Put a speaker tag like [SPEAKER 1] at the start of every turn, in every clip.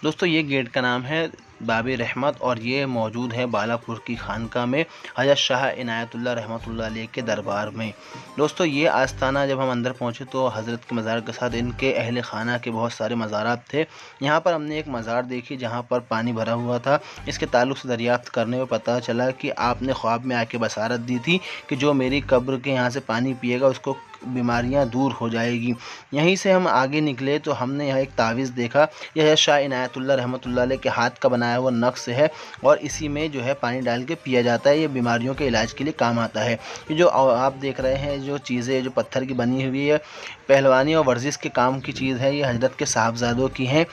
[SPEAKER 1] دوستو یہ گیٹ کا نام ہے باب رحمت اور یہ موجود ہے بالاپور کی خانقاہ میں حضرت شاہ عنایت اللہ رحمۃ اللہ علیہ کے دربار میں۔ دوستو یہ آستانہ جب ہم اندر پہنچے تو حضرت کے مزار کے ساتھ ان کے اہل خانہ کے بہت سارے مزارات تھے۔ یہاں پر ہم نے ایک مزار دیکھی جہاں پر پانی بھرا ہوا تھا۔ اس کے تعلق سے دریافت کرنے میں پتہ چلا کہ آپ نے خواب میں آ کے بشارت دی تھی کہ جو میری قبر کے یہاں سے پانی پیے گا اس کو بیماریاں دور ہو جائے گی۔ یہیں سے ہم آگے نکلے تو ہم نے یہاں ایک تعویذ دیکھا۔ یہ شاہ عنایت اللہ رحمۃ اللہ علیہ کے ہاتھ کا بنایا ہوا نقش ہے اور اسی میں جو ہے پانی ڈال کے پیا جاتا ہے۔ یہ بیماریوں کے علاج کے لیے کام آتا ہے۔ یہ جو آپ دیکھ رہے ہیں جو چیزیں جو پتھر کی بنی ہوئی ہے، پہلوانی اور ورزش کے کام کی چیز ہے۔ یہ حضرت کے صاحبزادوں کی ہیں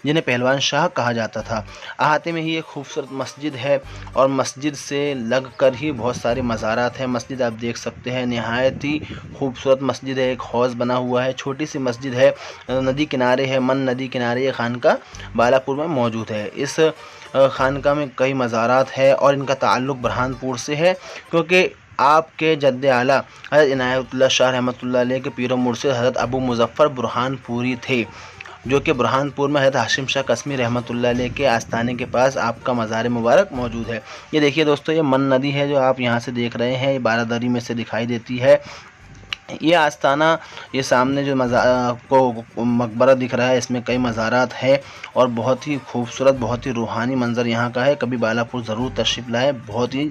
[SPEAKER 1] جنہیں پہلوان شاہ کہا جاتا تھا۔ احاطے میں ہی ایک خوبصورت مسجد ہے اور مسجد سے لگ کر ہی بہت سارے مزارات ہیں۔ مسجد آپ دیکھ سکتے ہیں نہایت ہی خوبصورت مسجد ہے۔ ایک حوض بنا ہوا ہے، چھوٹی سی مسجد ہے، ندی کنارے ہے، من ندی کنارے یہ خانقاہ بالاپور میں موجود ہے۔ اس خانقاہ میں کئی مزارات ہے اور ان کا تعلق برہان پور سے ہے، کیونکہ آپ کے جد اعلیٰ حضرت عنایت اللہ شاہ رحمۃ اللہ علیہ کے پیر و مرشد حضرت ابو مظفر برہان پوری تھے، جو کہ برہان پور میں حضرت ہاشم شاہ قسمی رحمۃ اللہ علیہ کے آستانے کے پاس آپ کا مزار مبارک موجود ہے۔ یہ دیکھیے دوستو، یہ من ندی ہے جو آپ یہاں سے دیکھ رہے ہیں، یہ بارہ دری میں سے دکھائی دیتی ہے۔ یہ آستانہ، یہ سامنے جو کو مقبرہ دکھ رہا ہے، اس میں کئی مزارات ہیں اور بہت ہی خوبصورت، بہت ہی روحانی منظر یہاں کا ہے۔ کبھی بالاپور ضرور تشریف لائیں، بہت ہی